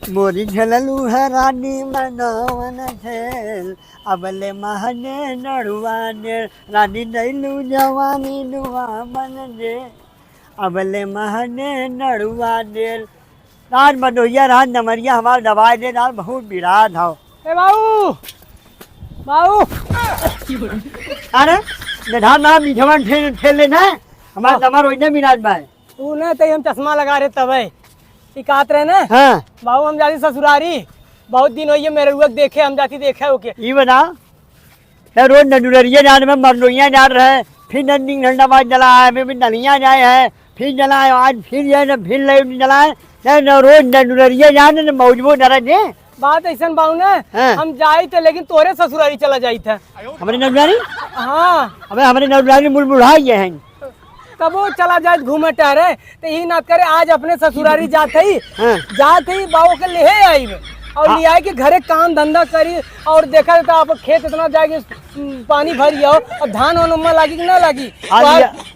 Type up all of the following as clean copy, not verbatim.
मोरी झललू है रानी मनोवन झेल अबले महने नड़ुआने रानी नैलू जवानी नुआ मन जे अबले महने नड़ुआने राज मडोइया राज नमरिया हमार दवाई दे राज बहुत विराट हो। ए बाबू बाबू अरे निधान ना मिठवन ठेल लेना हमारा दमर होइने विराट भाई तू ने तई हम चश्मा लगा रहे तब सिकात रहे ना। हाँ बाबू हम जाती ससुरारी बहुत दिन हुई है मेरे रुक देखे हम जाती देखे ओके ये बता रोज नडुरिया जाने में मरनोइया जा रहे फिर नंदी ठंडा बाज जला है फिर नलिया जाए है फिर जलाए आज फिर जो है ना फिर लाइट जलाए न रोज नडुरिया जाने न मौजबो डरा दे बात ऐसा बाबू ने हाँ। हम जाई थे लेकिन तोरे ससुरारी चला जाई थे। हमारे नडुरानी हाँ अबे हमारे नडुरानी मुड़ बुढ़ाई है तब वो चला जाए घूमे टहरे तो ही ना करे आज अपने ससुरारी जाते ही हाँ। जाते ही बाबू के ले आई और ले आए कि घरे काम धंधा करी और देखा तो आप खेत इतना जाएगी पानी भरी आओ और धान वान उम्मा लागी कि ना लागी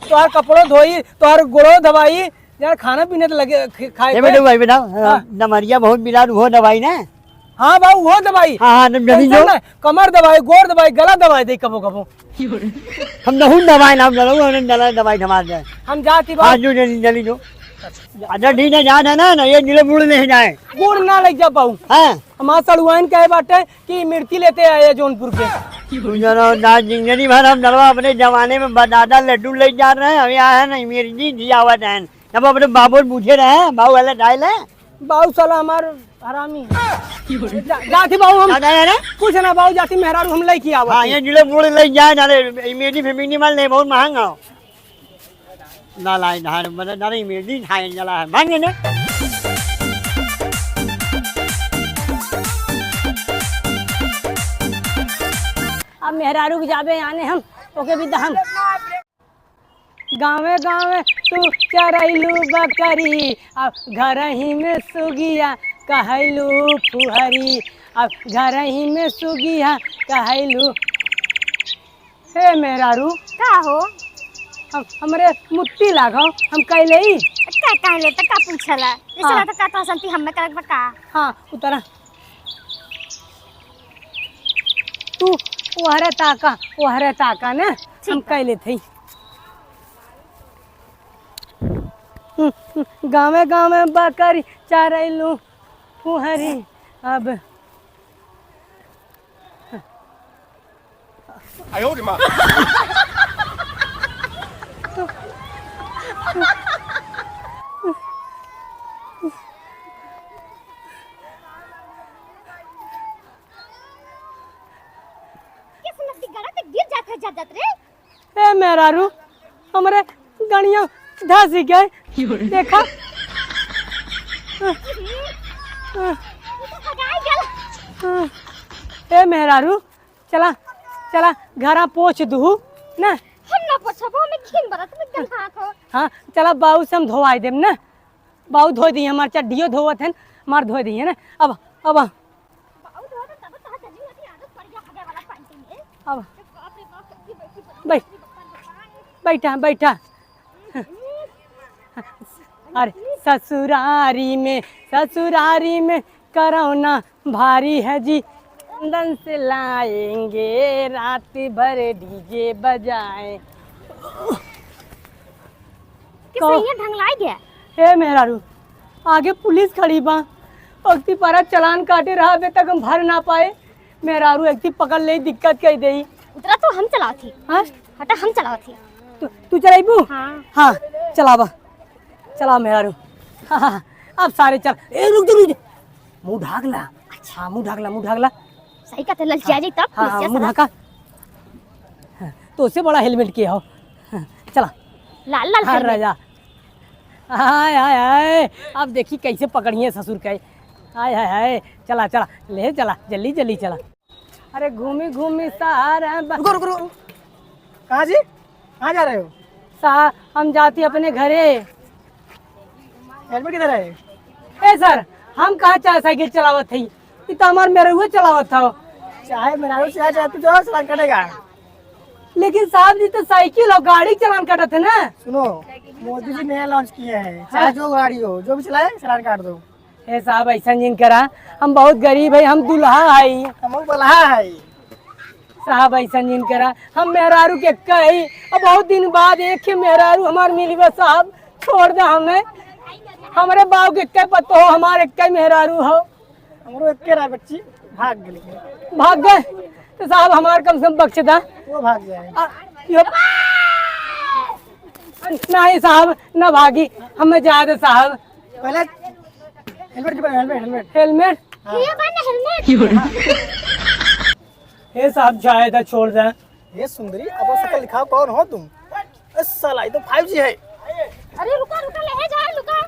तोहार कपड़ों धोई तोहार गोड़ो दवाई यार खाना पीने तो लगे खाए भाई बताओ नमरिया बहुत बिराट वो दवाई ना। हाँ बाबू वो दवाई हाँ जो कमर दवाई गोड़ दवाई गला दवाई दे कबो कबो हम नहू दवाई नाम डलो दवाई धमा जाए हम जाती बात जो जल्दी जो अच्छा ठीक है जान है ना ये नीले बुड़ नहीं जाए गुड़ ना लग जा पाऊ। हाँ हमारा सड़ुआइन कहे बाटे कि मिर्ची लेते आए जौनपुर के जिंदगी भर हम नलवा अपने जमाने में दादा लड्डू ले जा रहे हैं हम यहाँ है ना मिर्ची जियावत है अब अपने बाबू पूछे रहे हैं बाबू वाले डायल है बाबू साला हमार हरामी जाती बाबू हम कुछ ना बाबू जाती मेहरारू हम ले की आवा। हाँ ये नीले बुड़ ले जाए नाले मेरी फैमिली माल नहीं बहुत महंगा हो ना लाई धार मतलब ना मेरी खाए जला है मांगे ना अब मेहरारू के जाबे आने हम ओके भी दहन गाँवे गाँवे तू चरैलू बकरी अब घर ही में सुगिया कहलू फुहरी अब घर ही में सुगिया कहलू। हे मेहरारू का हो हमरे मुट्ठी लागो हम कहले ही का कहले त का पूछला इसला हाँ। त का तो संती हमें करक बका हाँ उतरा तू ओहरे ताका ने हम कहले थे गाँवे गाँवे बकरी चरैलू फुहरी अब जात रे ए मेहरारू हमरे गणिया धस गए देखा ए मेहरारू चला चला घरा पोछ दू ना हम ना पोछबो में खिन बरत में गंधा को। हाँ चला बाबू से हम धोवाई देम ना बाबू धो दिए हमार चड्डियो धोवत है मार धो दिए ना अब बाऊ धो दे तब तो जल्दी होती आदत पड़ गया हगे वाला पानी में अब बाप रे बाप की बैठ बैठा बैठा अरे ससुरारी में करौना भारी है जी चंदन से लाएंगे रात भर डीजे बजाए किसने ढंग लाई गया हे मेहरारू आगे पुलिस खड़ी बा अक्ति पारा चलान काटे रहा बे तक हम भर ना पाए मेहरारू अक्ति पकड़ ले दिक्कत कह दे उतरा तो हम चलाओ थी। हाँ हटा हम चलाओ थी तू चलाइबू हाँ हाँ चलावा चला मेहरारू हाँ अब सारे चल ए रुक जा मुंह ढाकला अच्छा मुंह ढाकला सही कहते ललचिया जी तब हाँ मुंह ढाका तो उससे बड़ा हेलमेट किया हो चला लाल लाल हाँ राजा हाय हाय हाय अब देखी कैसे पकड़िए ससुर के हाय हाय हाय चला चला ले चला जल्दी जल्दी चला अरे घूमी घूमी सारा रुको रुको कहाँ जी कहाँ जा रहे हो सा हम जाती अपने घरे हेलमेट किधर है ए सर हम कहाँ चाहे साइकिल चलावत थी ये तो हमारे मेरे हुए चलावत था चाहे मेरा चाहे तू जो चलान कटेगा लेकिन साहब जी तो साइकिल और गाड़ी चलान काटा थे ना। सुनो मोदी जी नया लॉन्च किया है चाहे जो गाड़ी हो जो भी चलाए चलान काट दो। ए साहब ऐसा जिन करा, हम बहुत गरीब है, हम दुल्हा है। हम बलहा है साहब ऐसा जिन करा, हम मेहरारू के कही, अब बहुत दिन बाद एक ही मेहरारू हमार मिली बा साहब, छोड़ दे हमें। हमारे बाबू के कई पतो हो, हमारे कई मेहरारू हो। हमरो एके रहा बच्ची भाग गेली। भाग गए तो साहब हमार कम से कम बख्श दा। वो भाग जाए। नहीं साहब न भागी, हमें जा दे साहब। पहले हेलमेट की हेलमेट हेलमेट हेलमेट ये बन हेलमेट। हे साहब जाए था, छोड़ दे। ये सुंदरी अब शक्ल दिखाओ, कौन हो तुम? इस साला ये तो 5G है। अरे रुका रुका ले जा रुका।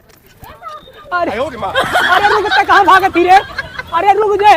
अरे रुक, कहाँ भागा फिरे? अरे रुक जे।